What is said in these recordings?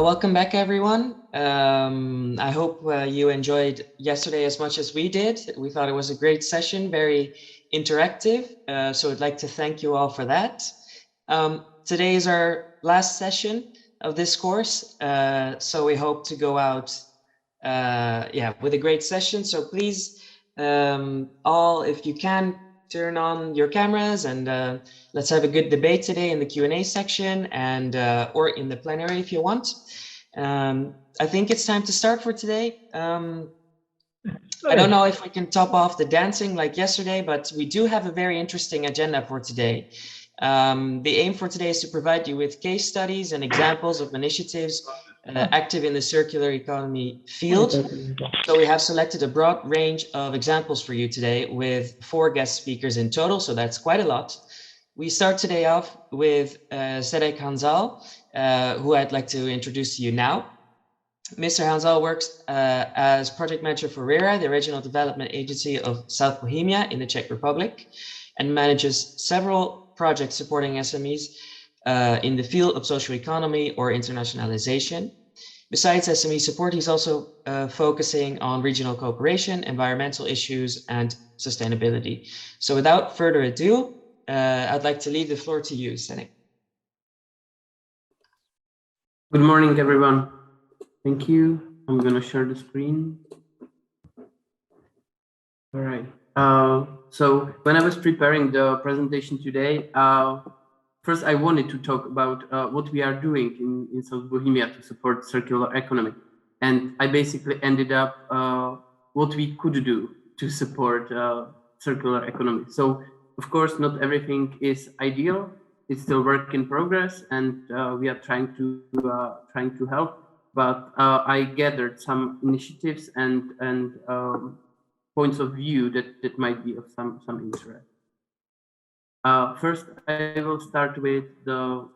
Well, welcome back, everyone. I hope you enjoyed yesterday as much as we did. We thought it was a great session, very interactive. So I'd like to thank you all for that. Today is our last session of this course. So we hope to go out with a great session. So please, all, if you can, turn on your cameras and let's have a good debate today in the Q&A section and or in the plenary if you want. I think it's time to start for today. I don't know if we can top off the dancing like yesterday, but we do have a very interesting agenda for today. The aim for today is to provide you with case studies and examples of initiatives active in the circular economy field. So we have selected a broad range of examples for you today with 4 guest speakers in total, so that's quite a lot. We start today off with Zdenek Hanzal, who I'd like to introduce to you now. Mr. Hanzal works as project manager for RERA, the regional development agency of South Bohemia in the Czech Republic, and manages several projects supporting SMEs in the field of social economy or internationalization. Besides SME support, he's also focusing on regional cooperation, environmental issues, and sustainability. So without further ado, I'd like to leave the floor to you, Zdenek. Good morning, everyone. Thank you. I'm going to share the screen. All right. So when I was preparing the presentation today, first I wanted to talk about what we are doing in South Bohemia to support circular economy. And I basically ended up what we could do to support circular economy. So of course, not everything is ideal. It's still work in progress, and we are trying to help. But I gathered some initiatives and points of view that might be of some interest. First, I will start with the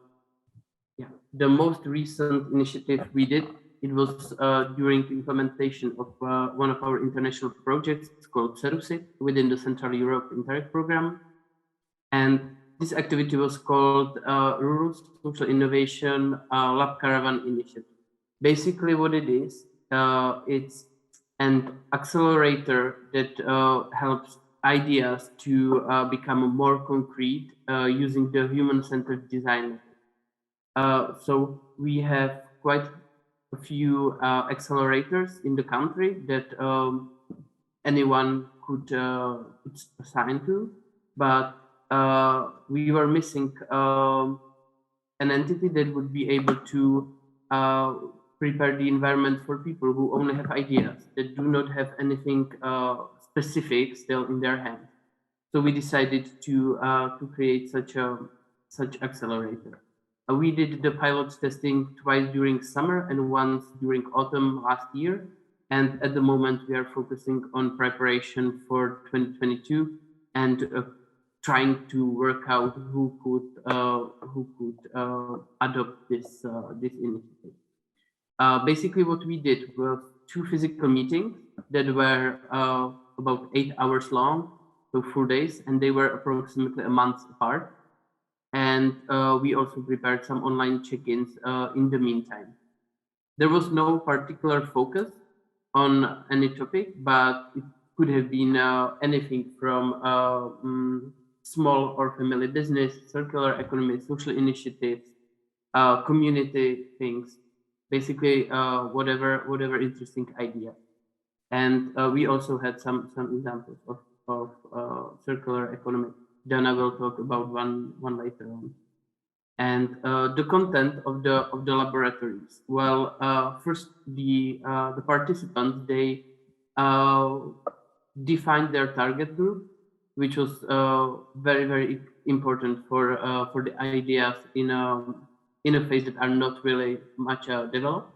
most recent initiative we did. It was during the implementation of one of our international projects called CERUSIT within the Central Europe Interreg program. And this activity was called Rural Social Innovation Lab Caravan Initiative. Basically what it is, it's an accelerator that helps ideas to become more concrete using the human-centered design. So we have quite a few accelerators in the country that anyone could assign to, but we were missing an entity that would be able to prepare the environment for people who only have ideas, that do not have anything specific still in their hands. So we decided to create such accelerator. We did the pilot testing twice during summer and once during autumn last year. And at the moment we are focusing on preparation for 2022 and trying to work out who could adopt this initiative. Basically what we did was 2 physical meetings that were about 8 hours long, so 4 days, and they were approximately a month apart. And we also prepared some online check-ins in the meantime. There was no particular focus on any topic, but it could have been anything from small or family business, circular economy, social initiatives, community things, basically whatever interesting idea. And we also had some examples of circular economy. Dana will talk about one later on. And the content of the laboratories. Well, first the participants, they defined their target group, which was very important for the ideas in a phase that are not really much developed.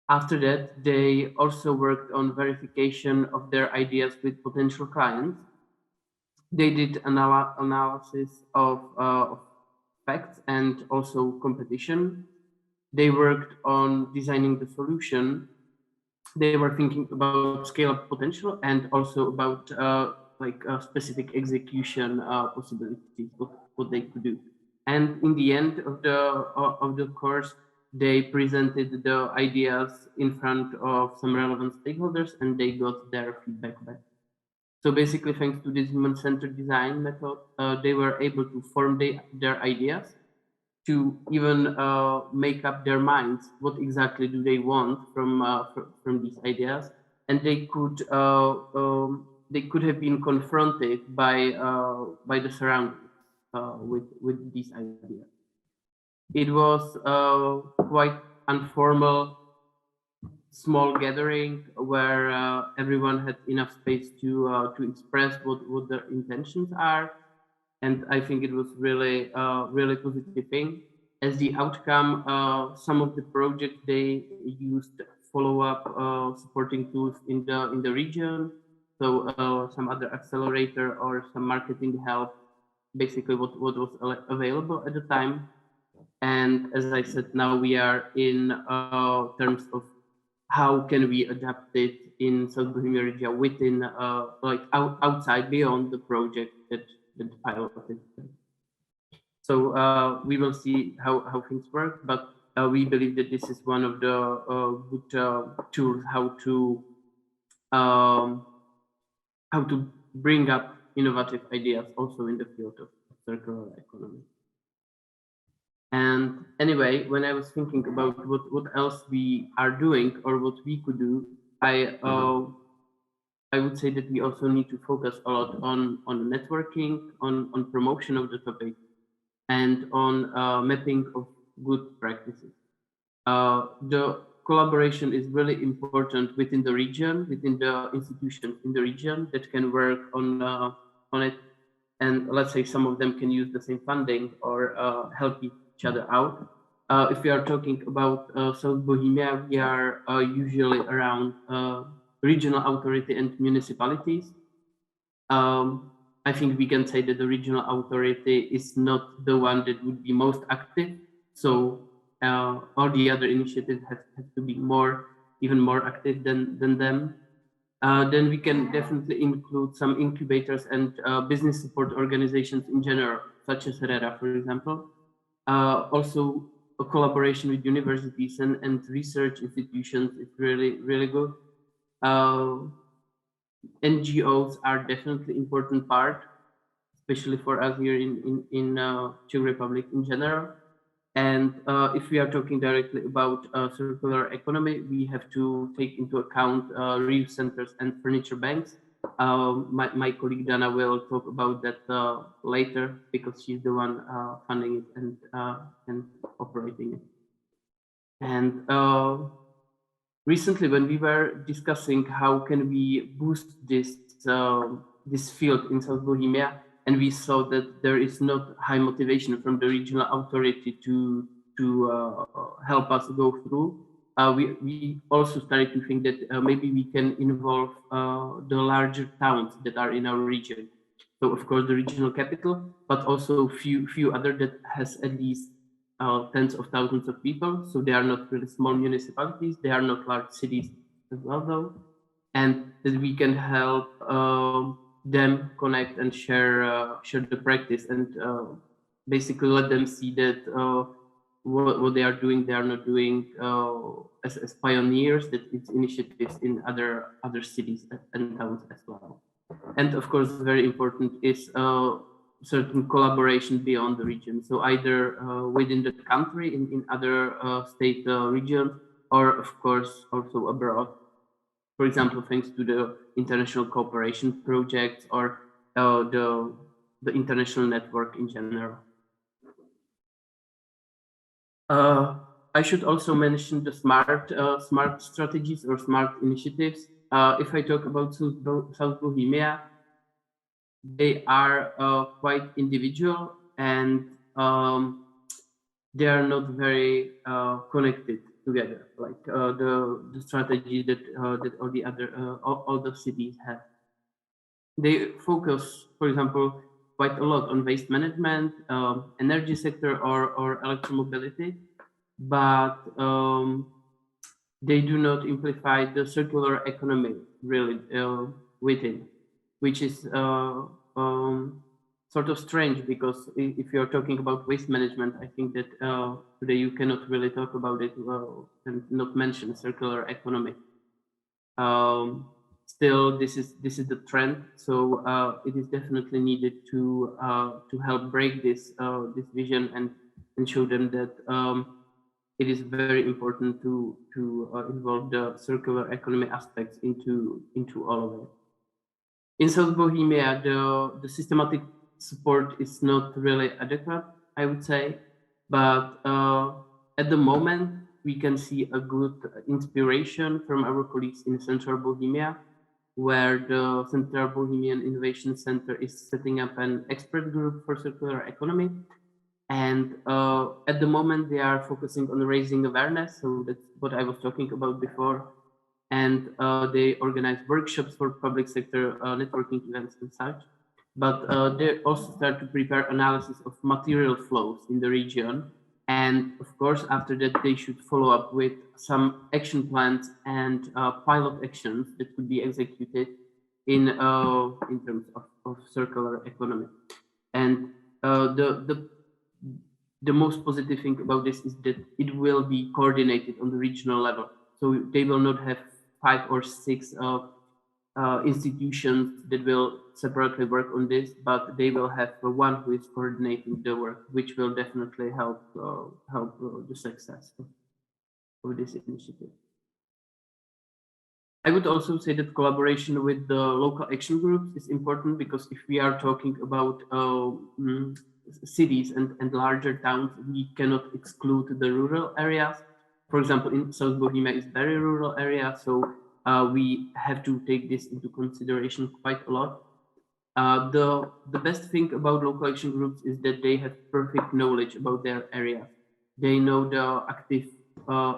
After that, they also worked on verification of their ideas with potential clients. They did analysis of facts and also competition. They worked on designing the solution. They were thinking about scale-up potential and also about specific execution possibilities of what they could do. And in the end of the course, they presented the ideas in front of some relevant stakeholders and they got their feedback back. So basically, thanks to this human-centered design method, they were able to form their ideas, to even make up their minds what exactly do they want from these ideas, and they could have been confronted by the surroundings with these ideas. It was quite informal, small gathering where everyone had enough space to express what their intentions are, and I think it was really really positive thing. As the outcome, some of the projects they used follow-up supporting tools in the region, so some other accelerator or some marketing help, basically what was available at the time. And as I said, now we are in terms of how can we adapt it in South Bohemia region within like outside beyond the project that piloted. So we will see how things work, but we believe that this is one of the good tools how to bring up innovative ideas also in the field of circular economy. And anyway, when I was thinking about what else we are doing or what we could do, I would say that we also need to focus a lot on networking, on promotion of the topic, and on mapping of good practices. The collaboration is really important within the region, within the institutions in the region that can work on it. And let's say some of them can use the same funding or help each other out. If we are talking about South Bohemia, we are usually around regional authority and municipalities. I think we can say that the regional authority is not the one that would be most active. So all the other initiatives have to be even more active than them. Then we can definitely include some incubators and business support organizations in general, such as RERA, for example. Also, a collaboration with universities and research institutions is really, really good. NGOs are definitely important part, especially for us here in Czech Republic in general. And if we are talking directly about circular economy, we have to take into account reuse centers and furniture banks. My colleague Dana will talk about that later because she's the one funding it and operating it. And recently, when we were discussing how can we boost this field in South Bohemia, and we saw that there is not high motivation from the regional authority to help us go through. We also started to think that maybe we can involve the larger towns that are in our region. So of course the regional capital, but also few other that has at least tens of thousands of people. So they are not really small municipalities. They are not large cities as well, though, and that we can help them connect and share the practice and basically let them see that what they are doing, they are not doing as pioneers, that it's initiatives in other cities and towns as well. And of course, very important is certain collaboration beyond the region. So either within the country, in other state regions, or of course also abroad. For example, thanks to the international cooperation projects or the international network in general. I should also mention the smart strategies or smart initiatives. If I talk about South Bohemia, they are quite individual and they are not very connected together, like the strategy that all the other all the cities have. They focus, for example, quite a lot on waste management, energy sector, or electromobility, but they do not amplify the circular economy really within, which is sort of strange, because if you're talking about waste management, I think that today you cannot really talk about it and not mention circular economy. Still, this is the trend, so it is definitely needed to help break this vision and show them that it is very important to involve the circular economy aspects into all of it. In South Bohemia, the systematic support is not really adequate, I would say, but at the moment we can see a good inspiration from our colleagues in Central Bohemia, where the Central Bohemian Innovation Center is setting up an expert group for circular economy. And at the moment, they are focusing on raising awareness. So that's what I was talking about before. And they organize workshops for public sector networking events and such. But they also start to prepare analysis of material flows in the region. And of course, after that, they should follow up with some action plans and pilot actions that could be executed in terms of circular economy. And the most positive thing about this is that it will be coordinated on the regional level. So they will not have 5 or 6 institutions that will separately work on this, but they will have one who is coordinating the work, which will definitely help the success of this initiative. I would also say that collaboration with the local action groups is important, because if we are talking about cities and larger towns, we cannot exclude the rural areas. For example, in South Bohemia is very rural area, so we have to take this into consideration quite a lot. The best thing about local action groups is that they have perfect knowledge about their area. They know the active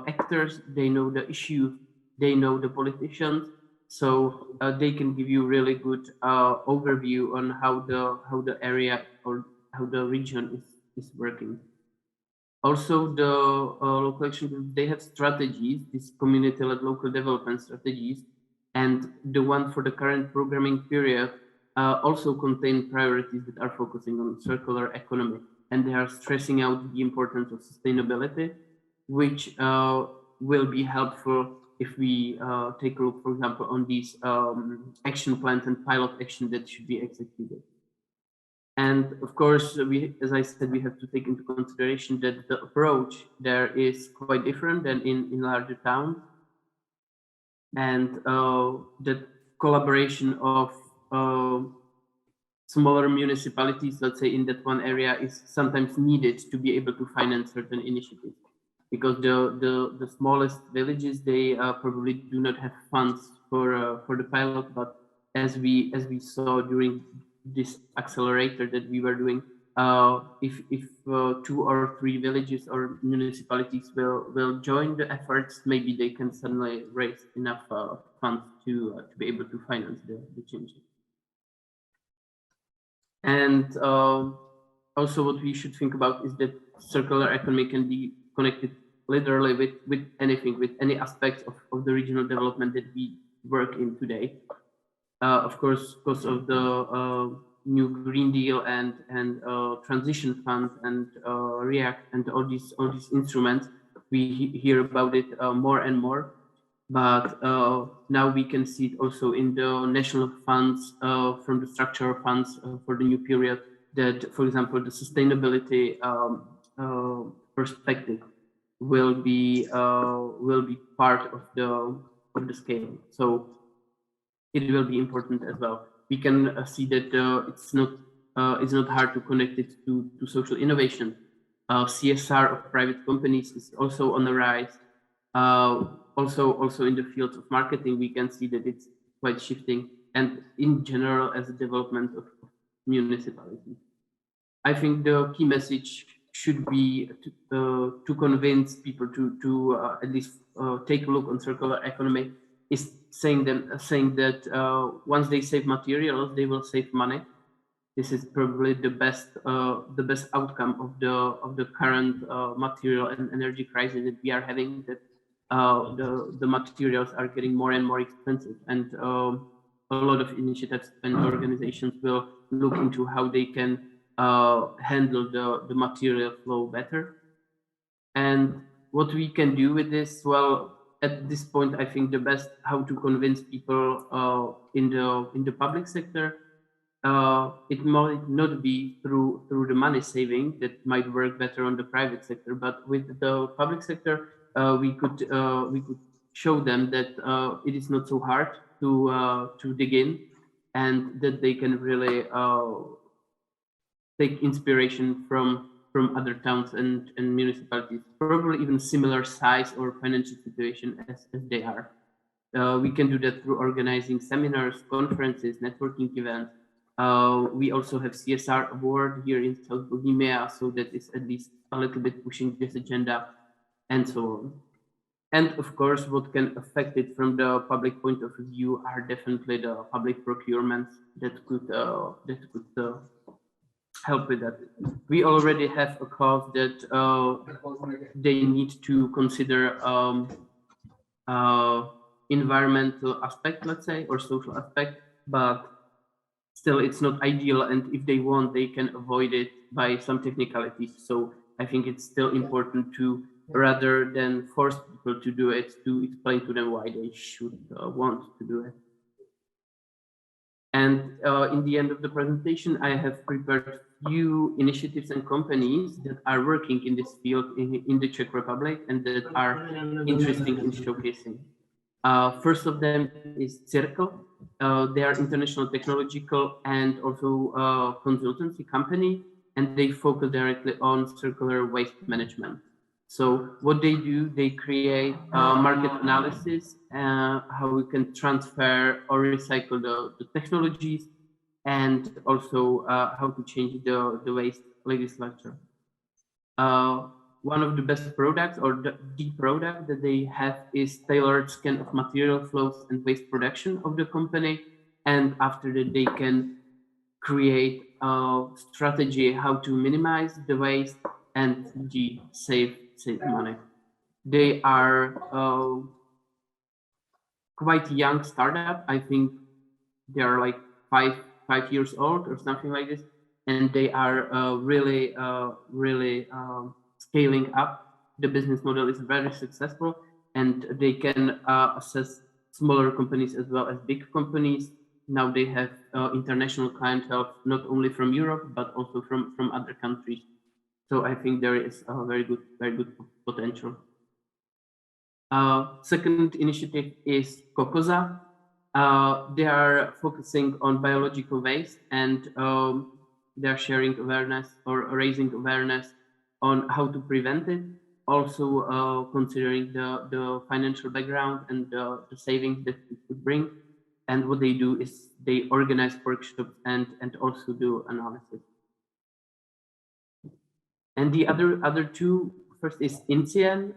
actors, they know the issues, they know the politicians, so they can give you really good overview on how the area or how the region is working. Also, the local action groups, they have strategies, these community-led local development strategies, and the one for the current programming period also contain priorities that are focusing on circular economy, and they are stressing out the importance of sustainability, which will be helpful if we take a look, for example, on these action plans and pilot action that should be executed. And of course, as I said, we have to take into consideration that the approach there is quite different than in larger towns, and that collaboration of smaller municipalities, let's say in that one area, is sometimes needed to be able to finance certain initiatives, because the smallest villages, they probably do not have funds for the pilot. But as we saw during this accelerator that we were doing, if 2 or 3 villages or municipalities will join the efforts, maybe they can suddenly raise enough funds to be able to finance the changes. And also what we should think about is that circular economy can be connected literally with anything, with any aspects of the regional development that we work in today. Of course, because of the new Green Deal and transition fund and REACT and all these instruments, we hear about it more and more. But now we can see it also in the national funds from the structural funds for the new period, that, for example, the sustainability perspective will be part of the scale. So it will be important as well. We can see that it's not hard to connect it to social innovation. CSR of private companies is also on the rise. Also in the field of marketing, we can see that it's quite shifting, and in general as a development of municipalities. I think the key message should be to convince people to at least take a look on circular economy, is saying that once they save materials, they will save money. This is probably the best outcome of the current material and energy crisis that we are having. That the materials are getting more and more expensive, and a lot of initiatives and organizations will look into how they can handle the material flow better. And what we can do with this, well, at this point, I think the best how to convince people in the public sector, it might not be through the money saving that might work better on the private sector, but with the public sector, we could show them that it is not so hard to dig in, and that they can really take inspiration from other towns and municipalities, probably even similar size or financial situation as they are. We can do that through organizing seminars, conferences, networking events. We also have CSR award here in South Bohemia, so that is at least a little bit pushing this agenda, and so on. And of course, what can affect it from the public point of view are definitely the public procurements that could help with that. We already have a cause that they need to consider environmental aspect, let's say, or social aspect, but still it's not ideal. And if they want, they can avoid it by some technicalities. So I think it's still important to, rather than force people to do it, to explain to them why they should want to do it. And in the end of the presentation, I have prepared few initiatives and companies that are working in this field in the Czech Republic and that are interesting in showcasing. First of them is Circle. They are international technological and also consultancy company, and they focus directly on circular waste management. So what they do, they create market analysis, how we can transfer or recycle the technologies, and also how to change the waste legislature. One of the best products, or the product that they have, is tailored scan of material flows and waste production of the company. And after that, they can create a strategy how to minimize the waste and save money. They are quite young startup. I think they are like five years old or something like this, and they are really scaling up. The business model is very successful, and they can assess smaller companies as well as big companies. Now they have international clientele, not only from Europe but also from other countries. So I think there is a very good potential. Second initiative is Kokoza. They are focusing on biological waste, and they are sharing awareness or raising awareness on how to prevent it. Also considering the financial background and the savings that it could bring. And what they do is they organize workshops and also do analysis. And the other two, first is Incien.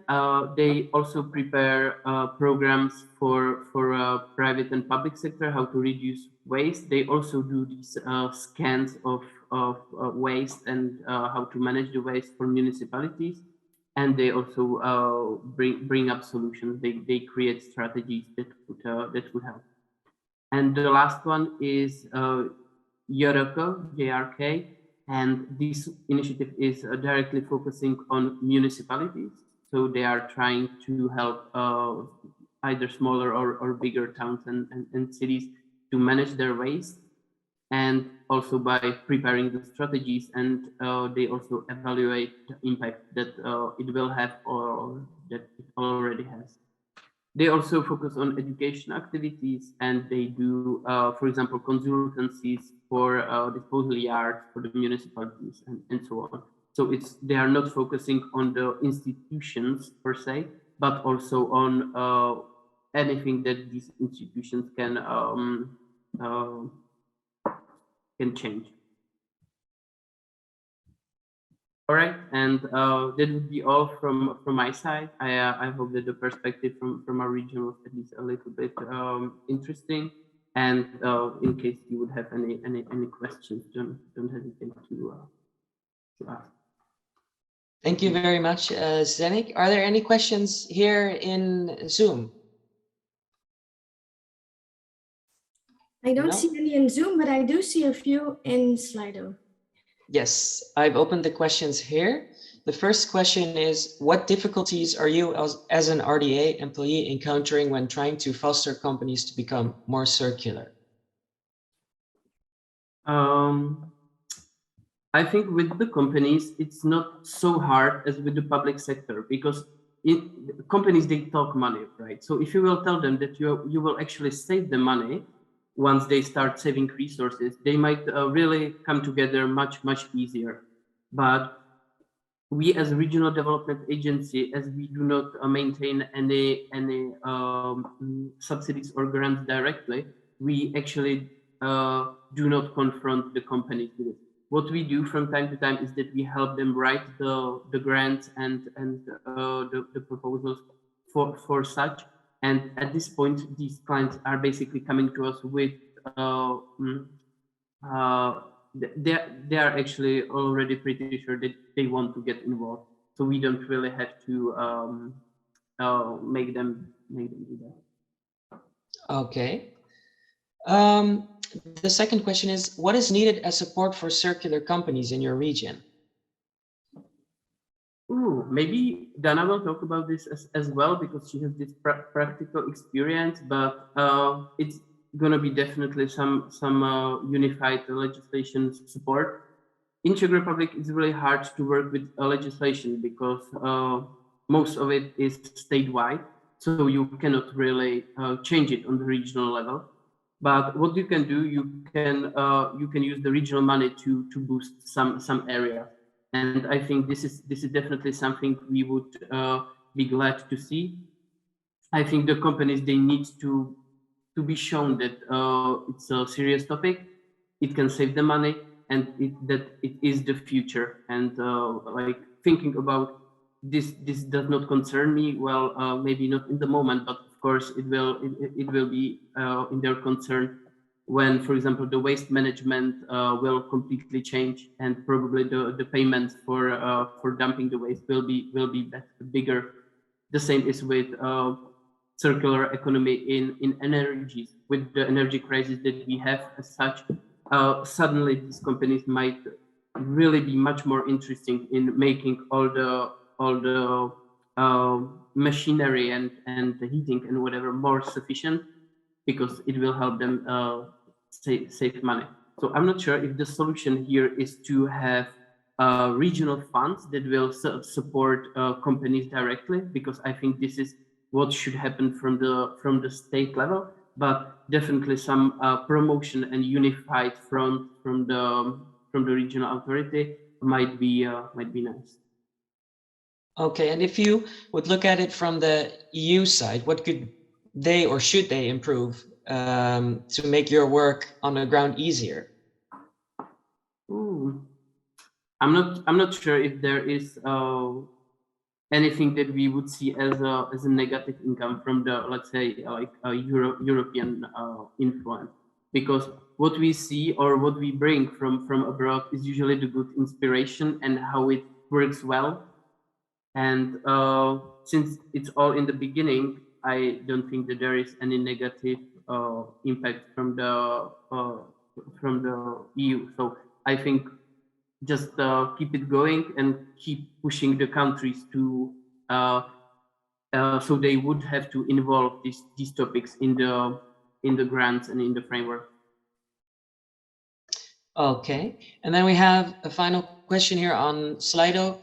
They also prepare programs for private and public sector, how to reduce waste. They also do these scans of waste and how to manage the waste for municipalities. And they also bring up solutions. They create strategies that would help. And the last one is JRK. And this initiative is directly focusing on municipalities. So they are trying to help either smaller or bigger towns and cities to manage their waste, and also by preparing the strategies, and they also evaluate the impact that it will have or that it already has. They also focus on education activities, and they do, for example, consultancies for disposal yards for the municipalities and so on. So they are not focusing on the institutions per se, but also on anything that these institutions can change. All right, and that would be all from my side. I hope that the perspective from our region was at least a little bit interesting. And in case you would have any questions, don't hesitate to ask. Thank you very much, Zdenek. Are there any questions here in Zoom? I don't No? see any in Zoom, but I do see a few in Slido. Yes, I've opened the questions here. The first question is, what difficulties are you as an RDA employee encountering when trying to foster companies to become more circular? I think with the companies, it's not so hard as with the public sector, because companies, they talk money, right? So if you will tell them that you will actually save the money once they start saving resources, they might really come together much easier. But we as a regional development agency, as we do not maintain any subsidies or grants directly, we actually do not confront the companies with it. What we do from time to time is that we help them write the grants and the proposals for such. And at this point, these clients are basically coming to us with they are actually already pretty sure that they want to get involved. So we don't really have to make them do that. Okay. The second question is, what is needed as support for circular companies in your region? Ooh, maybe Dana will talk about this as well, because she has this practical experience, but it's going to be definitely some unified legislation support. In Czech Republic, it's really hard to work with legislation because most of it is statewide, so you cannot really change it on the regional level. But what you can do, you can use the regional money to boost some area, and I think this is definitely something we would be glad to see. I think the companies, they need to be shown that it's a serious topic, it can save the money, and that it is the future. And like thinking about this does not concern me. Well, maybe not in the moment, but of course it will be in their concern when, for example, the waste management will completely change, and probably the payments for dumping the waste will be bigger. The same is with circular economy in energies. With the energy crisis that we have as such, suddenly these companies might really be much more interesting in making all the machinery and the heating and whatever more sufficient, because it will help them save money. So I'm not sure if the solution here is to have regional funds that will support companies directly, because I think this is what should happen from the state level. But definitely some promotion and unified front from the regional authority might be nice. Okay, and if you would look at it from the EU side, what could they or should they improve to make your work on the ground easier? Ooh. I'm not sure if there is anything that we would see as a negative income from the, let's say, like European influence, because what we see or what we bring from abroad is usually the good inspiration and how it works well. And since it's all in the beginning, I don't think that there is any negative impact from the EU. So I think just keep it going and keep pushing the countries to so they would have to involve these topics in the grants and in the framework. Okay, and then we have a final question here on Slido,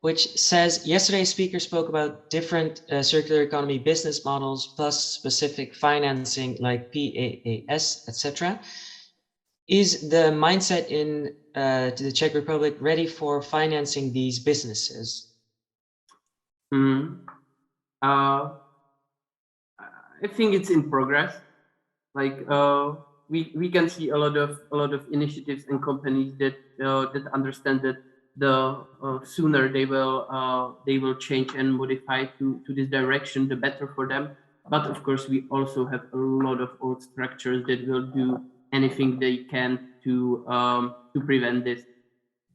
which says, yesterday's speaker spoke about different circular economy business models plus specific financing like PAAS, etc. Is the mindset in the Czech Republic ready for financing these businesses? I think it's in progress. Like we can see a lot of initiatives and companies that understand that the sooner they will change and modify to this direction, the better for them. But of course, we also have a lot of old structures that will do anything they can to prevent this.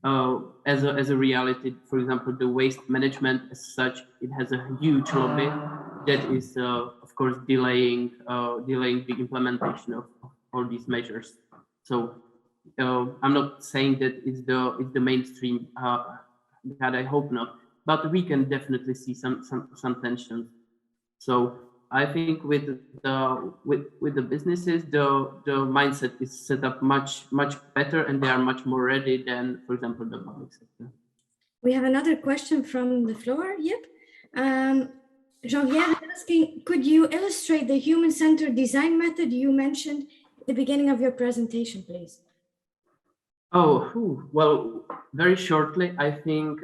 As a reality, for example, the waste management as such, it has a huge lobby that is, of course, delaying the implementation of all these measures. So I'm not saying that it's the mainstream. God, I hope not. But we can definitely see some tensions. So I think with the businesses, the mindset is set up much better, and they are much more ready than, for example, the public sector. We have another question from the floor. Yep. Jean-Pierre is asking, could you illustrate the human-centered design method you mentioned at the beginning of your presentation, please? Oh, well, very shortly, I think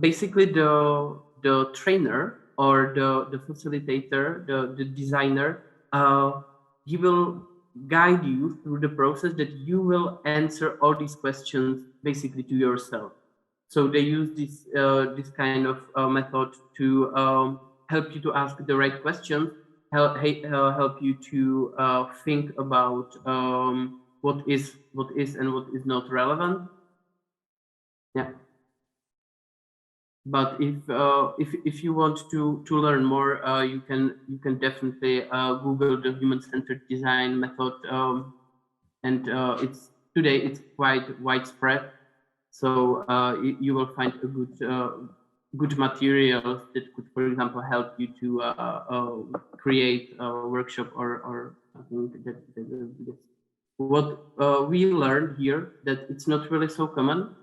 basically the trainer or the facilitator, the designer, he will guide you through the process that you will answer all these questions basically to yourself. So they use this kind of method to help you to ask the right questions, help you to think about what is and what is not relevant. Yeah. But if you want to learn more, you can definitely Google the human-centered design method, and today it's quite widespread. So you will find a good materials that could, for example, help you to create a workshop or something. That what we learned here, that it's not really so common,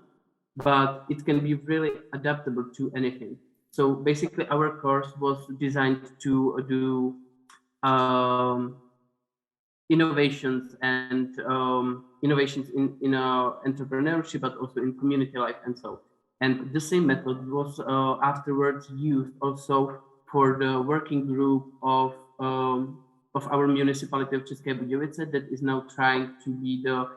but it can be really adaptable to anything. So basically our course was designed to do innovations and innovations in entrepreneurship, but also in community life and so. And the same method was afterwards used also for the working group of our municipality of České Budějovice that is now trying to be the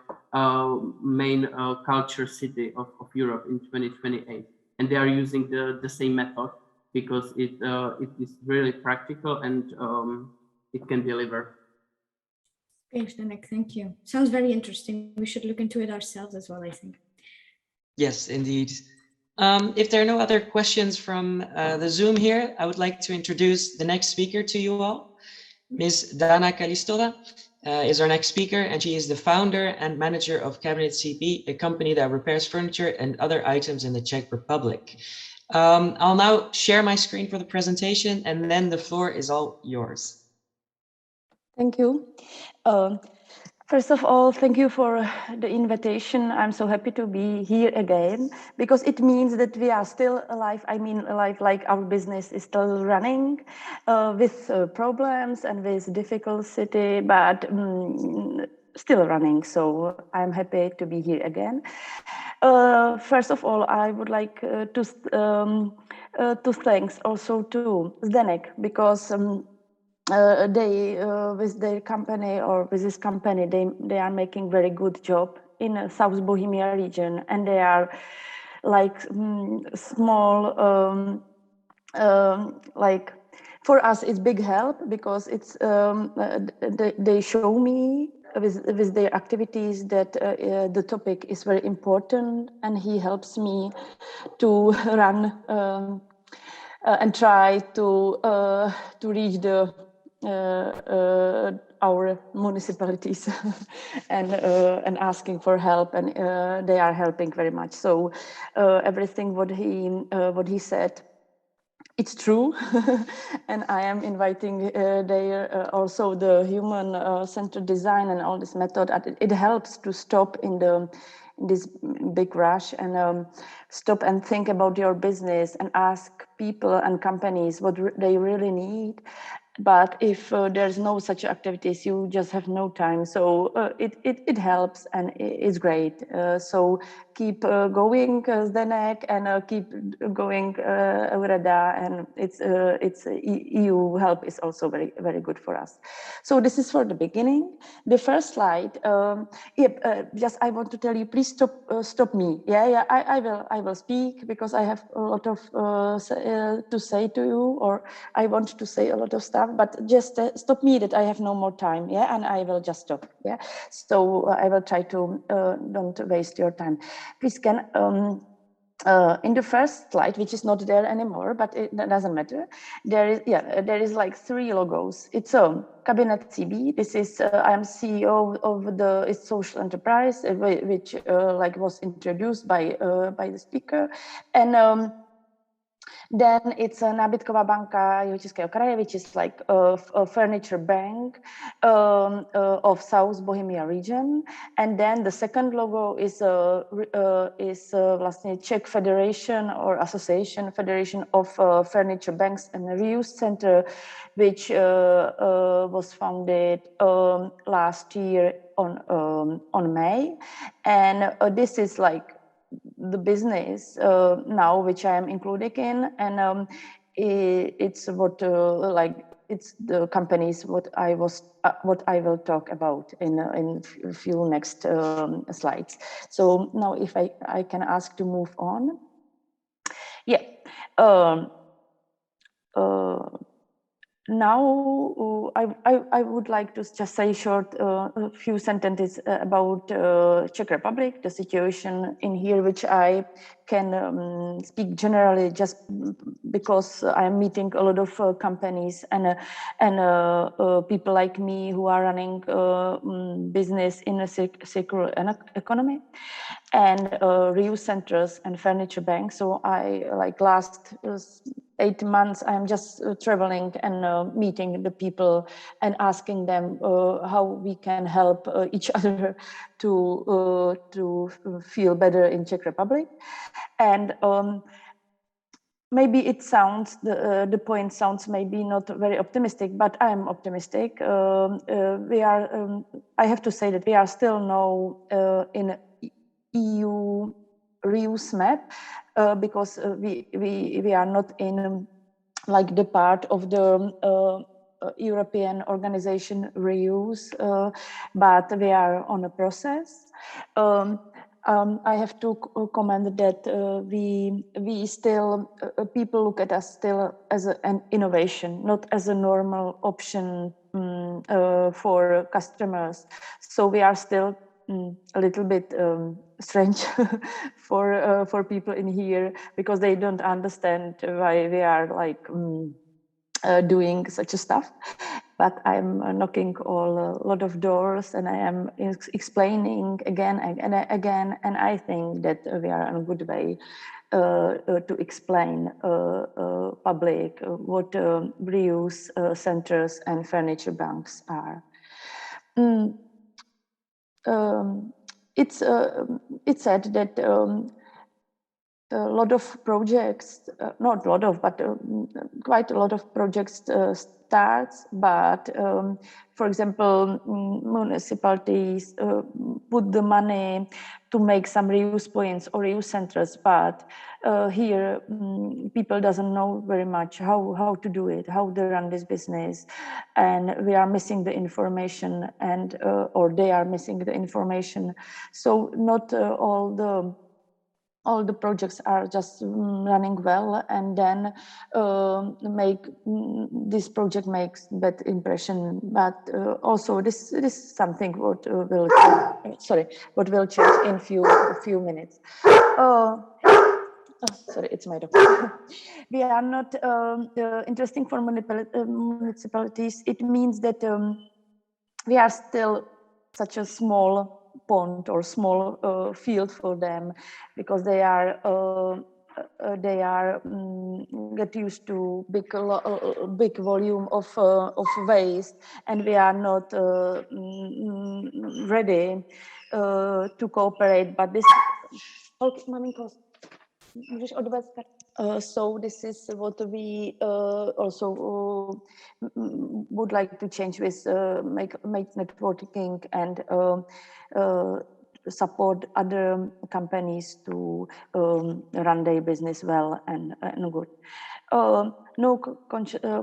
main culture city of Europe in 2028. And they are using the same method because it is really practical and it can deliver. Okay, Zdenek, thank you. Sounds very interesting. We should look into it ourselves as well, I think. Yes, indeed. If there are no other questions from the Zoom here, I would like to introduce the next speaker to you all. Ms. Dana Kalistová is our next speaker, and she is the founder and manager of Kabinet CB, a company that repairs furniture and other items in the Czech Republic. I'll now share my screen for the presentation, and then the floor is all yours. Thank you. First of all, thank you for the invitation. I'm so happy to be here again because it means that we are still alive. I mean, alive, like our business is still running with problems and with difficulty, but still running. So I'm happy to be here again. First of all, I would like to thanks also to Zdenek because they with their company or with this company they are making very good job in South Bohemia region, and they are like small like for us it's big help because it's they show me with their activities that the topic is very important, and he helps me to run and try to reach the our municipalities and asking for help, and they are helping very much. So everything what he said, it's true. And I am inviting there also the human-centered design and all this method. It helps to stop in this big rush and stop and think about your business and ask people and companies what they really need. But if there's no such activities, you just have no time. So it helps and it's great. So keep going, Zdenek, and keep going, Eurada, and it's EU help is also very, very good for us. So this is for the beginning. The first slide. Just I want to tell you, please stop me. I will speak because I have a lot of to say to you, or I want to say a lot of stuff. But just stop me that I have no more time, and I will just stop, So I will try to don't waste your time. Please can in the first slide, which is not there anymore, but it doesn't matter. There is like 3 logos. It's a Kabinet CB. This is I am CEO of the social enterprise, which like was introduced by the speaker, and then it's a Nábytková banka Jihočeského kraje, which is like a furniture bank of South Bohemia region. And then the second logo is vlastně Czech Federation or Association Federation of Furniture Banks and Reuse Center, which was founded last year on May. And this is like the business now which I am included in, and it's what it's the companies what I will talk about in a few next slides. So now if I can ask to move on. Yeah. Now I would like to just say a few sentences about Czech Republic, the situation in here, which I can speak generally just because I am meeting a lot of companies and people like me who are running business in a circular economy and reuse centers and furniture banks. So I like last 8 months, I'm just traveling and meeting the people and asking them how we can help each other to feel better in Czech Republic. And maybe it sounds, the point sounds maybe not very optimistic, but I'm optimistic. We are, I have to say that we are still now in EU reuse map because we are not in like the part of the European organization reuse, but we are on a process. I have to comment that we still, people look at us still as an innovation, not as a normal option for customers. So we are still a little bit strange for people in here because they don't understand why we are like doing such a stuff. But I'm knocking a lot of doors and I am explaining again and again, and I think that we are on a good way to explain public what reuse centers and furniture banks are. It's said that a lot of projects, not a lot of, but quite a lot of projects starts, but for example, municipalities put the money to make some reuse points or reuse centers, but here people doesn't know very much how to do it, how to run this business, and we are missing the information, and or they are missing the information. So not all the projects are just running well, and then this project makes bad impression. But also this is something what will change in few minutes. Sorry, it's my dog. We are not interesting for municipalities. It means that we are still such a small pond or small field for them, because they are get used to big volume of waste, and we are not ready to cooperate. But this so this is what we also would like to change with make networking and support other companies to run their business well and good. No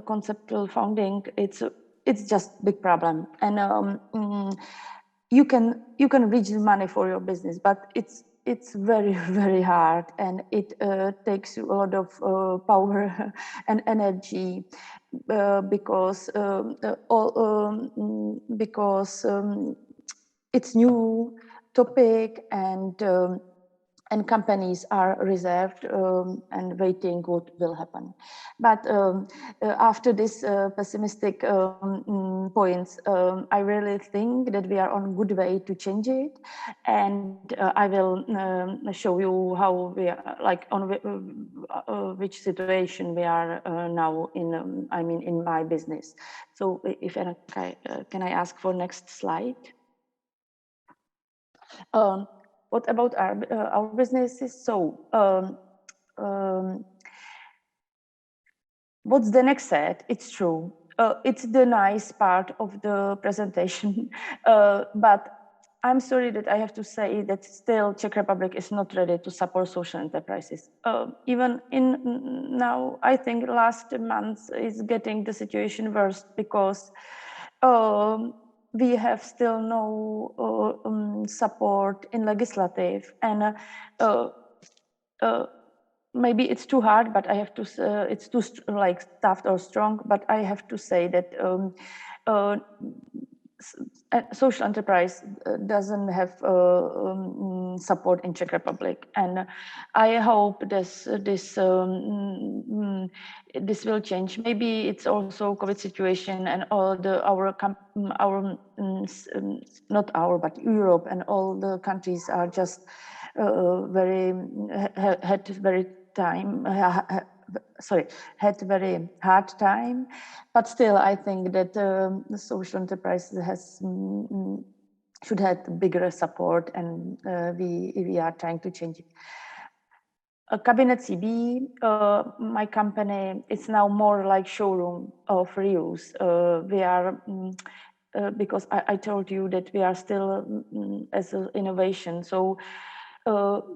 conceptual funding, it's just big problem, and you can reach the money for your business, but it's very, very hard, and it takes you a lot of power and energy because it's new topic, and and companies are reserved and waiting what will happen. But after this pessimistic points, I really think that we are on a good way to change it. And I will show you how we are, like on which situation we are now in, I mean, in my business. So if can I ask for next slide? What about our businesses? So what's the next set? It's true. It's the nice part of the presentation, but I'm sorry that I have to say that still Czech Republic is not ready to support social enterprises. Even in now, I think last month is getting the situation worse because we have still no support in legislative, and maybe it's too hard, but I have to, it's too like tough or strong, but I have to say that social enterprise doesn't have support in Czech Republic, and I hope this will change. Maybe it's also COVID situation and all the not our but Europe and all the countries are just had very hard time, but still I think that the social enterprise should have bigger support, and we are trying to change it. Kabinet CB, my company, is now more like showroom of reuse. We are because I told you that we are still as an innovation, so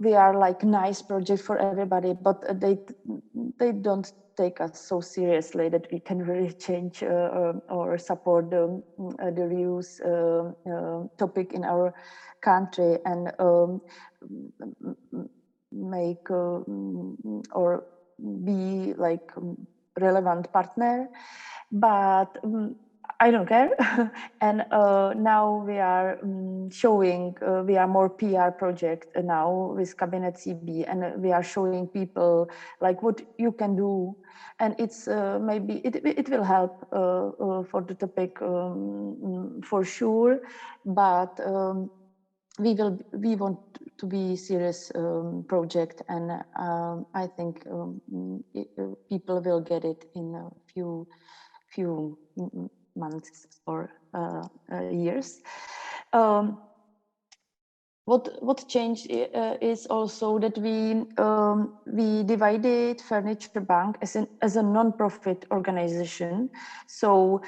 we are like nice project for everybody, but they don't take us so seriously that we can really change or support the reuse topic in our country and make or be like relevant partner, but I don't care. And now we are showing, we are more PR project now with Kabinet CB, and we are showing people like what you can do. And it's maybe it will help for the topic for sure, but we want to be serious project, and I think people will get it in a few months or years. What changed is also that we divided Furniture Bank as a non-profit organization. So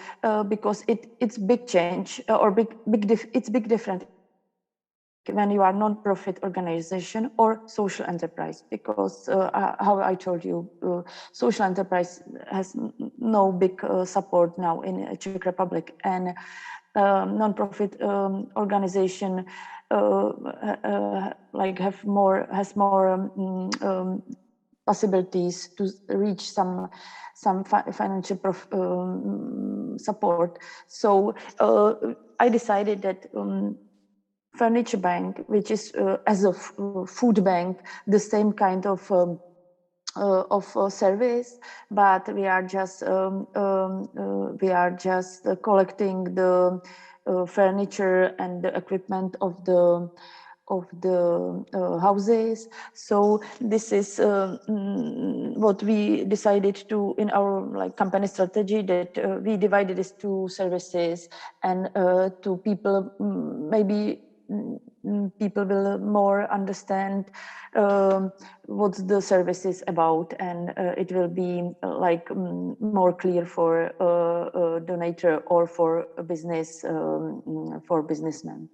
because it's big change or it's big difference when you are non-profit organization or social enterprise, because how I told you, social enterprise has no big support now in Czech Republic, and non-profit organization like has more possibilities to reach some financial support. So I decided that Furniture Bank, which is as a food bank, the same kind of service, but we are just collecting the furniture and the equipment of the houses. So this is what we decided to in our like company strategy, that we divided these two services, and to people maybe people will more understand what the service is about, and it will be like more clear for a donator or for a business, for businessmen.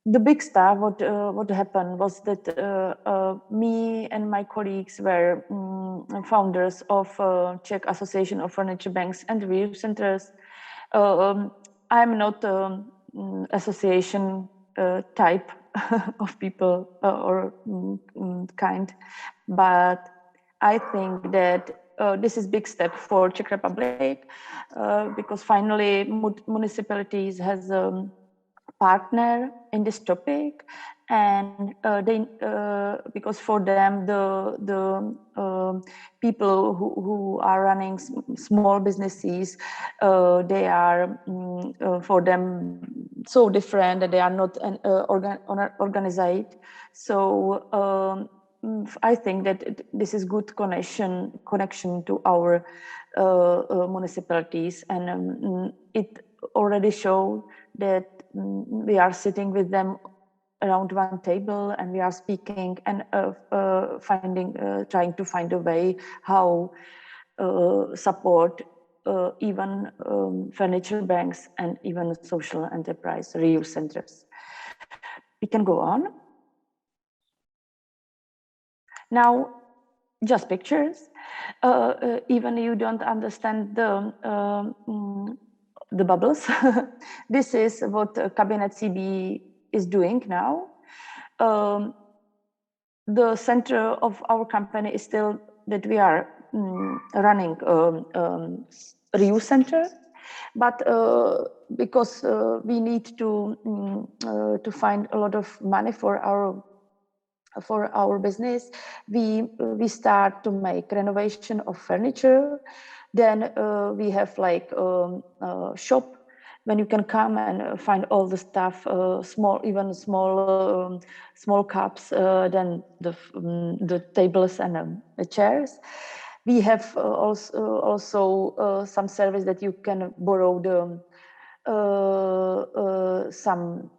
The big stuff, what happened was that me and my colleagues were founders of Czech Association of Furniture Banks and Reuse Centers. I'm not association type of people or kind, but I think that this is big step for Czech Republic because finally municipalities has partner in this topic, and because for them the people who are running small businesses, they are for them so different that they are not organized. So I think that this is good connection to our municipalities, and it already showed that we are sitting with them around one table, and we are speaking and trying to find a way how support even furniture banks and even social enterprise reuse centers. We can go on. Now, just pictures. Even you don't understand the bubbles. This is what Kabinet CB is doing now. The center of our company is still that we are running reuse center, but because we need to find a lot of money for our business, we start to make renovation of furniture. Then we have like a shop when you can come and find all the stuff, small cups, then the tables and the chairs. We have also some service that you can borrow some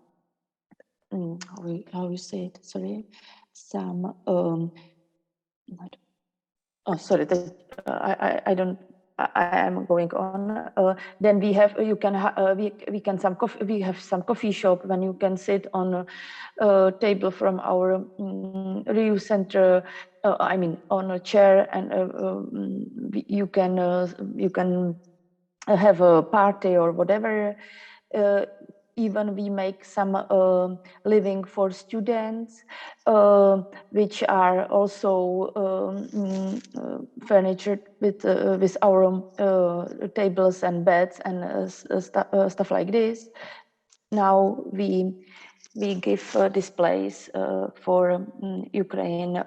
how you say it, sorry, some sorry, I don't, I am going on. Then we have, you can we can some coffee, we have some coffee shop when you can sit on a table from our reuse center, I mean on a chair, and you can have a party or whatever. Even we make some living for students, which are also furnished with our tables and beds and stuff like this. Now we give this place for Ukraine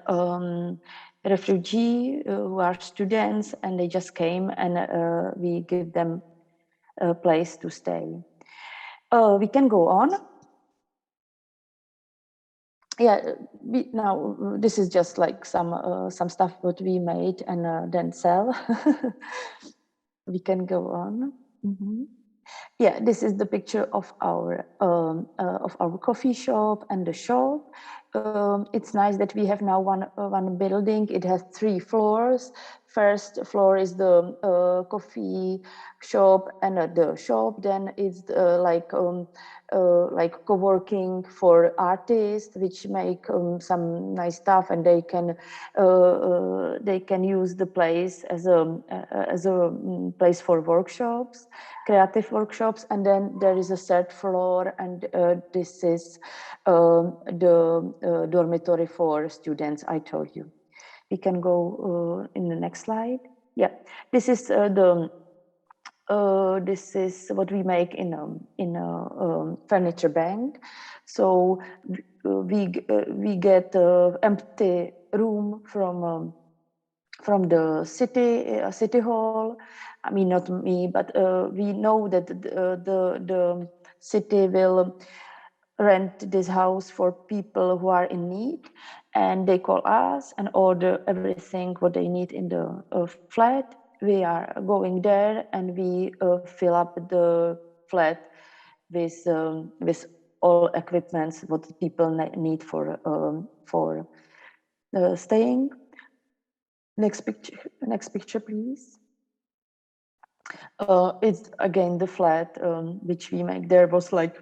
refugee who are students, and they just came, and we give them a place to stay. We can go on. Yeah, now this is just like some stuff what we made and then sell. We can go on. Yeah, this is the picture of our coffee shop and the shop. It's nice that we have now one building. It has 3 floors. First floor is the coffee shop and the shop. Then it's like co-working for artists, which make some nice stuff, and they can use the place as a place for workshops, creative workshops. And then there is a 3rd floor, and this is the dormitory for students I told you. We can go in the next slide. Yeah, this is this is what we make in a furniture bank. So we get empty room from the city hall. I mean, not me, but we know that the city will rent this house for people who are in need, and they call us and order everything what they need in the flat. We are going there, and we fill up the flat with all equipments what people need for staying. Next picture, please. It's again the flat which we make. There was like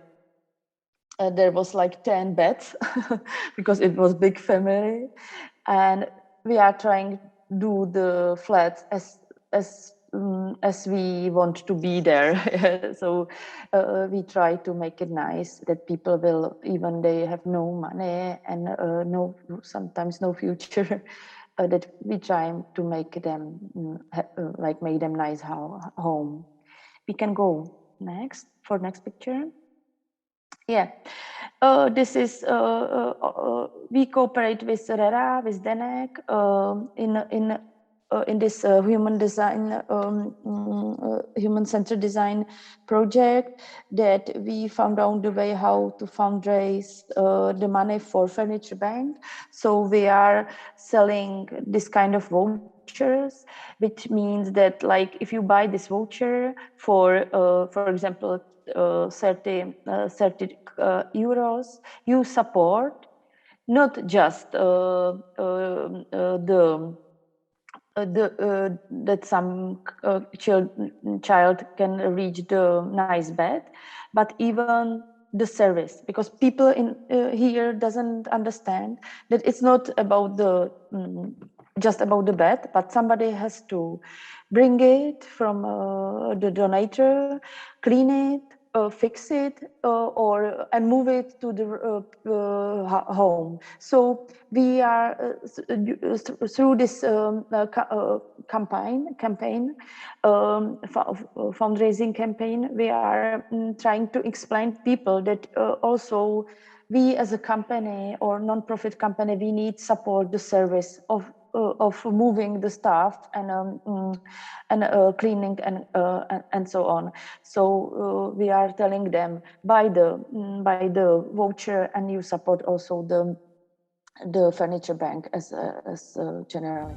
10 beds because it was big family, and we are trying to do the flat as we want to be there. So we try to make it nice that people will, even they have no money and sometimes no future, that we try to make them make them nice home. We can go next picture. Yeah, this is we cooperate with RERA, with Zdenek in this human design, human-centered design project, that we found out the way how to fundraise the money for Furniture Bank. So we are selling this kind of vouchers, which means that, like, if you buy this voucher for example, 30 euros, you support not just that some child can reach the nice bed, but even the service, because people in here doesn't understand that it's not about the just about the bed, but somebody has to bring it from the donator, clean it, fix it, and move it to the home. So we are through this fundraising campaign, we are trying to explain to people that also we as a company or non-profit company, we need support the service of moving the stuff and cleaning and so on. So we are telling them buy the voucher and you support also the Furniture Bank as generally.